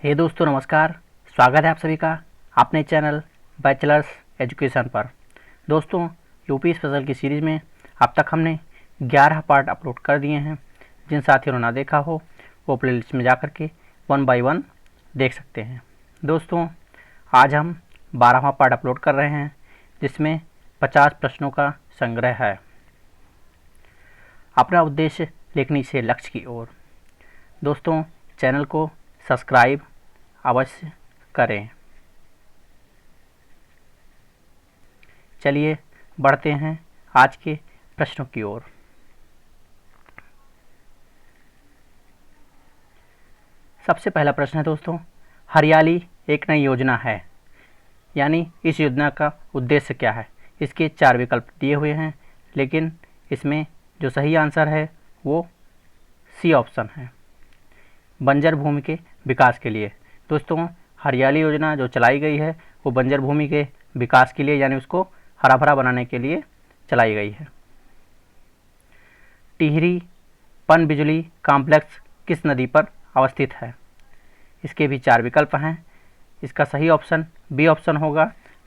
हे दोस्तों नमस्कार। स्वागत है आप सभी का अपने चैनल बैचलर्स एजुकेशन पर। दोस्तों यूपी स्पेशल की सीरीज़ में अब तक हमने 11 पार्ट अपलोड कर दिए हैं। जिन साथियों ने ना देखा हो वो प्लेलिस्ट में जाकर के 1 बाय 1 देख सकते हैं। दोस्तों आज हम 12वां पार्ट अपलोड कर रहे हैं जिसमें 50 प्रश्नों का संग्रह है। अपना उद्देश्य लेखनी से लक्ष्य की ओर। दोस्तों चैनल को सब्सक्राइब अवश्य करें। चलिए बढ़ते हैं आज के प्रश्नों की ओर। सबसे पहला प्रश्न है दोस्तों, हरियाली एक नई योजना है, यानी इस योजना का उद्देश्य क्या है। इसके 4 विकल्प दिए हुए हैं, लेकिन इसमें जो सही आंसर है वो सी ऑप्शन है, बंजर भूमि के विकास के लिए। दोस्तों हरियाली योजना जो चलाई गई है वो बंजर भूमि के विकास के लिए, यानी उसको हरा भरा बनाने के लिए चलाई गई है। टिहरी पनबिजली कॉम्प्लेक्स किस नदी पर अवस्थित है। इसके भी 4 विकल्प हैं। इसका सही ऑप्शन बी ऑप्शन होगा,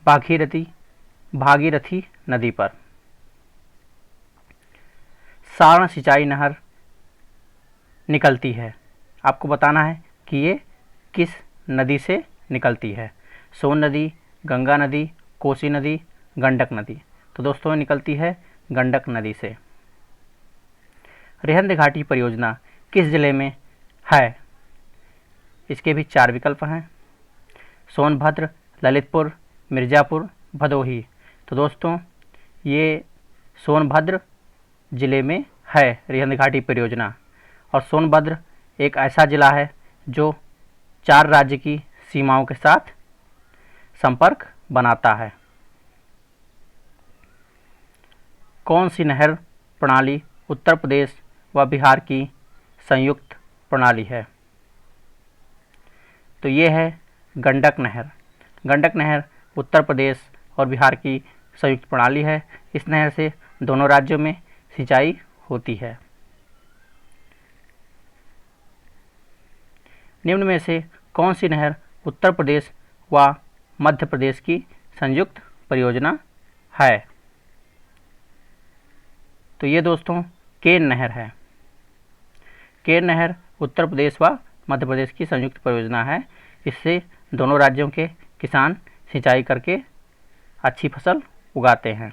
भागीरथी नदी पर। सारण सिंचाई नहर निकलती है, आपको बताना है कि ये किस नदी से निकलती है। सोन नदी, गंगा नदी, कोसी नदी, गंडक नदी। तो दोस्तों निकलती है गंडक नदी से। रिहंद घाटी परियोजना किस जिले में है। इसके भी 4 विकल्प हैं, सोनभद्र, ललितपुर, मिर्ज़ापुर, भदोही। तो दोस्तों ये सोनभद्र जिले में है रिहंद घाटी परियोजना। और सोनभद्र एक ऐसा ज़िला है जो 4 राज्य की सीमाओं के साथ संपर्क बनाता है। कौन सी नहर प्रणाली उत्तर प्रदेश व बिहार की संयुक्त प्रणाली है। तो ये है गंडक नहर। गंडक नहर उत्तर प्रदेश और बिहार की संयुक्त प्रणाली है। इस नहर से दोनों राज्यों में सिंचाई होती है। निम्न में से कौन सी नहर उत्तर प्रदेश व मध्य प्रदेश की संयुक्त परियोजना है। तो ये दोस्तों केन नहर है। केन नहर उत्तर प्रदेश व मध्य प्रदेश की संयुक्त परियोजना है। इससे दोनों राज्यों के किसान सिंचाई करके अच्छी फसल उगाते हैं।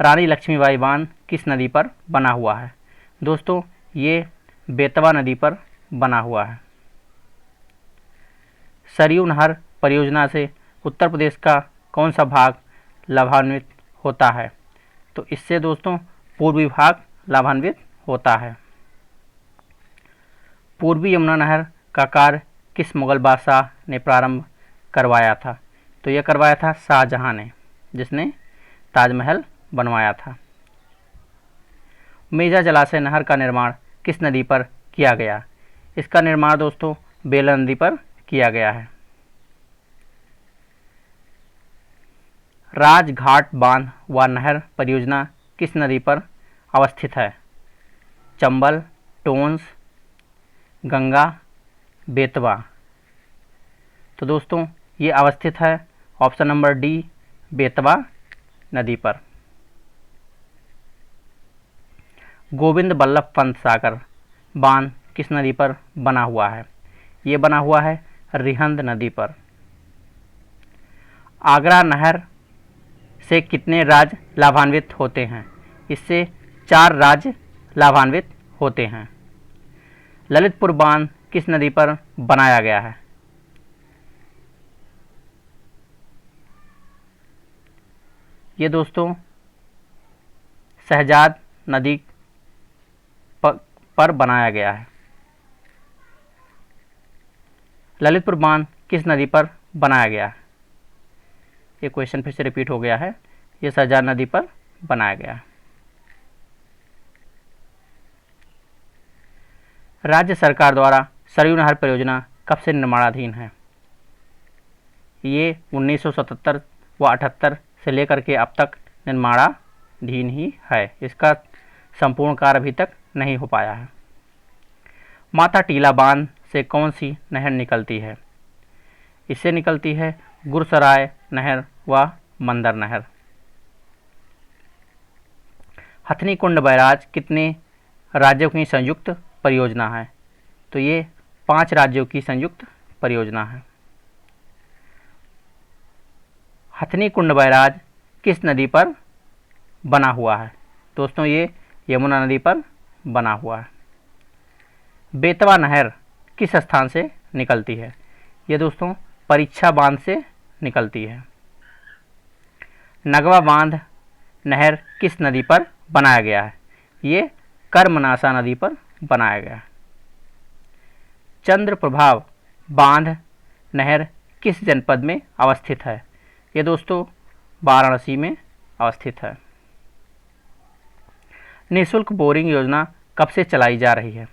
रानी लक्ष्मीबाई बांध किस नदी पर बना हुआ है। दोस्तों ये बेतवा नदी पर बना हुआ है। सरयू नहर परियोजना से उत्तर प्रदेश का कौन सा भाग लाभान्वित होता है। तो इससे दोस्तों पूर्वी भाग लाभान्वित होता है। पूर्वी यमुना नहर का कार्य किस मुगल बादशाह ने प्रारंभ करवाया था। तो यह करवाया था शाहजहां ने, जिसने ताजमहल बनवाया था। मेजा जलाशय नहर का निर्माण किस नदी पर किया गया। इसका निर्माण दोस्तों बेला नदी पर किया गया है। राजघाट बांध व नहर परियोजना किस नदी पर अवस्थित है। चंबल, टोंस, गंगा, बेतवा। तो दोस्तों ये अवस्थित है ऑप्शन नंबर डी, बेतवा नदी पर। गोविंद बल्लभ पंत सागर बांध किस नदी पर बना हुआ है। ये बना हुआ है रिहंद नदी पर। आगरा नहर से कितने राज्य लाभान्वित होते हैं। इससे 4 राज्य लाभान्वित होते हैं। ललितपुर बांध किस नदी पर बनाया गया है। ये दोस्तों शहजाद नदी पर बनाया गया है। ललितपुर बांध किस नदी पर बनाया गया है। ये क्वेश्चन फिर से रिपीट हो गया है। ये शहजाद नदी पर बनाया गया है। राज्य सरकार द्वारा सरयू नहर परियोजना कब से निर्माणाधीन है। ये 1977 व 78 से लेकर के अब तक निर्माणाधीन ही है। इसका संपूर्ण कार्य अभी तक नहीं हो पाया है। माता टीला बांध से कौन सी नहर निकलती है? इससे निकलती है गुरसराय नहर व मंदर नहर। हथनी कुंड बैराज कितने राज्यों की संयुक्त परियोजना है? तो ये 5 राज्यों की संयुक्त परियोजना है। हथनी कुंड बैराज किस नदी पर बना हुआ है? दोस्तों ये यमुना नदी पर बना हुआ है। बेतवा नहर किस स्थान से निकलती है? ये दोस्तों परीक्षा बांध से निकलती है। नगवा बांध नहर किस नदी पर बनाया गया है? ये कर्मनाशा नदी पर बनाया गया है। चंद्र प्रभाव बांध नहर किस जनपद में अवस्थित है? ये दोस्तों वाराणसी में अवस्थित है। निःशुल्क बोरिंग योजना कब से चलाई जा रही है?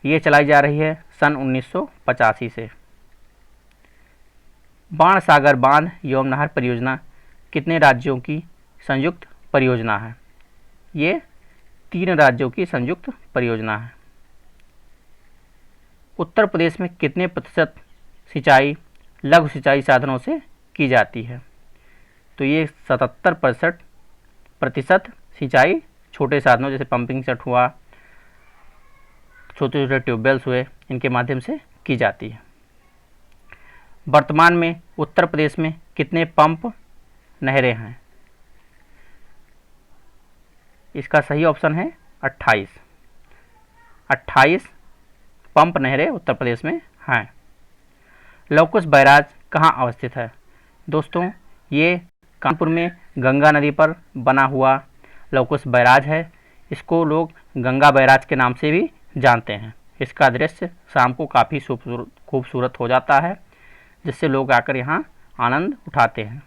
ये चलाई जा रही है सन 1985 से। बाणसागर बांध एवं नहर परियोजना कितने राज्यों की संयुक्त परियोजना है? ये 3 राज्यों की संयुक्त परियोजना है। उत्तर प्रदेश में कितने प्रतिशत सिंचाई लघु सिंचाई साधनों से की जाती है? तो ये 77% सिंचाई छोटे साधनों जैसे पंपिंग सेट हुआ, छोटे छोटे ट्यूबवेल्स हुए, इनके माध्यम से की जाती है। वर्तमान में उत्तर प्रदेश में कितने पंप नहरें हैं? इसका सही ऑप्शन है 28। 28 पंप नहरें उत्तर प्रदेश में हैं। लवकुश बैराज कहाँ अवस्थित है? दोस्तों ये कानपुर में गंगा नदी पर बना हुआ लवकुश बैराज है। इसको लोग गंगा बैराज के नाम से भी जानते हैं। इसका दृश्य शाम को काफ़ी खूबसूरत हो जाता है, जिससे लोग आकर यहाँ आनंद उठाते हैं।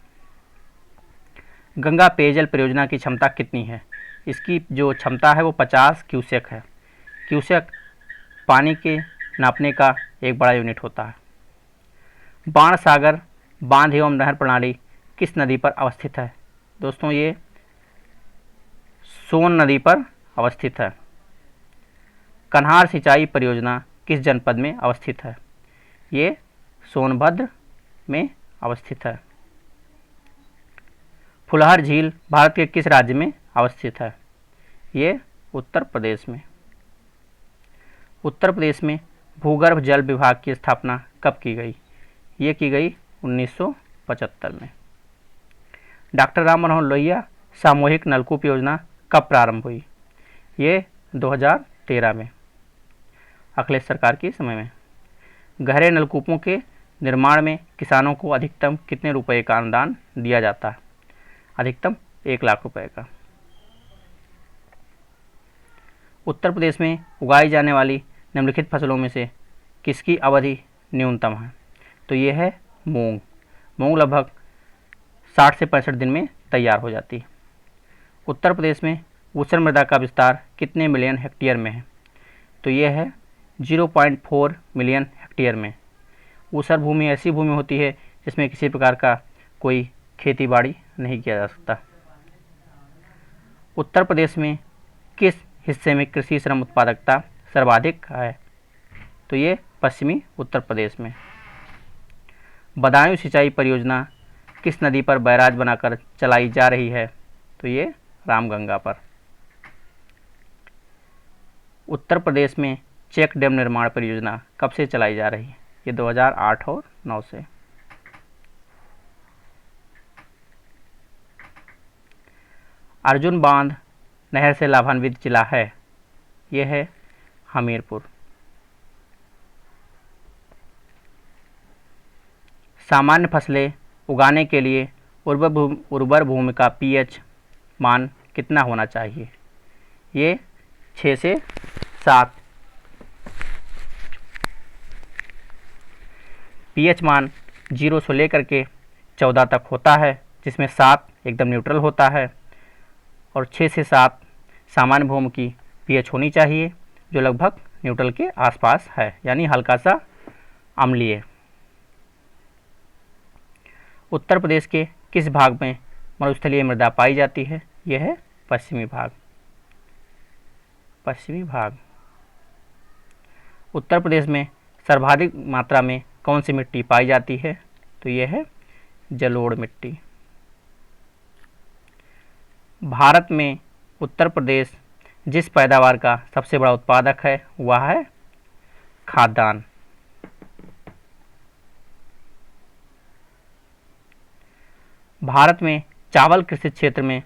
गंगा पेयजल परियोजना की क्षमता कितनी है? इसकी जो क्षमता है वो 50 क्यूसेक है। क्यूसेक पानी के नापने का एक बड़ा यूनिट होता है। बाणसागर बांध एवं नहर प्रणाली किस नदी पर अवस्थित है? दोस्तों ये सोन नदी पर अवस्थित है। कन्हार सिंचाई परियोजना किस जनपद में अवस्थित है? ये सोनभद्र में अवस्थित है। फुलहर झील भारत के किस राज्य में अवस्थित है? ये उत्तर प्रदेश में। उत्तर प्रदेश में भूगर्भ जल विभाग की स्थापना कब की गई? ये की गई 1975 में। डॉक्टर राम मनोहर लोहिया सामूहिक नलकूप योजना कब प्रारंभ हुई? ये 2013 में, अखिलेश सरकार के समय में। गहरे नलकूपों के निर्माण में किसानों को अधिकतम कितने रुपए का अनुदान दिया जाता है? अधिकतम 1 लाख रुपए का। उत्तर प्रदेश में उगाई जाने वाली निम्नलिखित फसलों में से किसकी अवधि न्यूनतम है? तो ये है मूंग। मूंग लगभग 60 से 65 दिन में तैयार हो जाती है। उत्तर प्रदेश में ऊसर मृदा का विस्तार कितने मिलियन हेक्टेयर में है? तो ये है 0.4 मिलियन हेक्टेयर में। ऊसर भूमि ऐसी भूमि होती है जिसमें किसी प्रकार का कोई खेती बाड़ी नहीं किया जा सकता। उत्तर प्रदेश में किस हिस्से में कृषि श्रम उत्पादकता सर्वाधिक है? तो ये पश्चिमी उत्तर प्रदेश में। बदायूं सिंचाई परियोजना किस नदी पर बैराज बनाकर चलाई जा रही है? तो ये रामगंगा पर। उत्तर प्रदेश में चेक डैम निर्माण परियोजना कब से चलाई जा रही है? ये 2008 और 9 से। अर्जुन बांध नहर से लाभान्वित जिला है? ये है हमीरपुर। सामान्य फसलें उगाने के लिए उर्वर भूमि का पीएच मान कितना होना चाहिए? ये 6 से 7। पीएच मान 0 से लेकर के 14 तक होता है, जिसमें 7 एकदम न्यूट्रल होता है और 6 से 7 सामान्य भूमि की पीएच होनी चाहिए, जो लगभग न्यूट्रल के आसपास है, यानी हल्का सा अम्लीय। उत्तर प्रदेश के किस भाग में मरुस्थलीय मृदा पाई जाती है? यह है पश्चिमी भाग। पश्चिमी भाग। उत्तर प्रदेश में सर्वाधिक मात्रा में कौन सी मिट्टी पाई जाती है? तो यह है जलोढ़ मिट्टी। भारत में उत्तर प्रदेश जिस पैदावार का सबसे बड़ा उत्पादक है वह है खाद्यान्न। भारत में चावल कृषि क्षेत्र में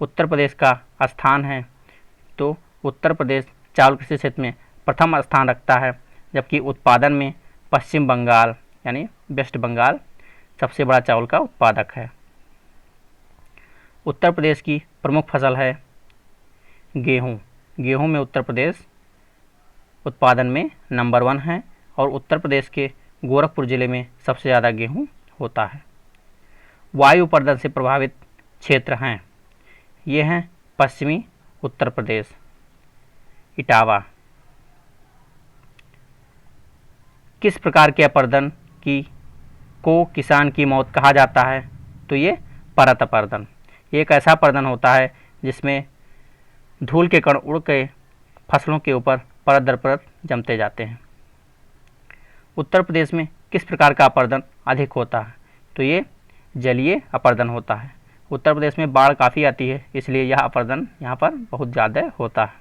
उत्तर प्रदेश का स्थान है, तो उत्तर प्रदेश चावल कृषि क्षेत्र में प्रथम स्थान रखता है, जबकि उत्पादन में पश्चिम बंगाल यानी वेस्ट बंगाल सबसे बड़ा चावल का उत्पादक है। उत्तर प्रदेश की प्रमुख फसल है गेहूँ। गेहूँ में उत्तर प्रदेश उत्पादन में नंबर 1 है और उत्तर प्रदेश के गोरखपुर ज़िले में सबसे ज़्यादा गेहूँ होता है। वायु प्रदूषण से प्रभावित क्षेत्र हैं, ये हैं पश्चिमी उत्तर प्रदेश, इटावा। किस प्रकार के अपरदन को किसान की मौत कहा जाता है? तो ये परत अपरदन। ये एक ऐसा अपरदन होता है जिसमें धूल के कण उड़ के फसलों के ऊपर परत दर परत जमते जाते हैं। उत्तर प्रदेश में किस प्रकार का अपरदन अधिक होता है? तो ये जलीय अपरदन होता है। उत्तर प्रदेश में बाढ़ काफ़ी आती है, इसलिए यह अपरदन यहाँ पर बहुत ज़्यादा होता है।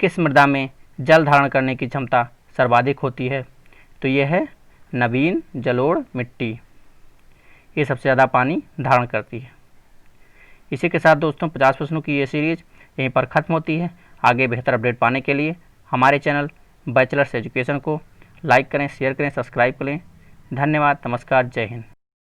किस मृदा में जल धारण करने की क्षमता सर्वाधिक होती है? तो यह है नवीन जलोढ़ मिट्टी। ये सबसे ज़्यादा पानी धारण करती है। इसी के साथ दोस्तों 50 प्रश्नों की ये सीरीज़ यहीं पर ख़त्म होती है। आगे बेहतर अपडेट पाने के लिए हमारे चैनल बैचलर्स एजुकेशन को लाइक करें, शेयर करें, सब्सक्राइब करें। धन्यवाद, नमस्कार, जय हिंद।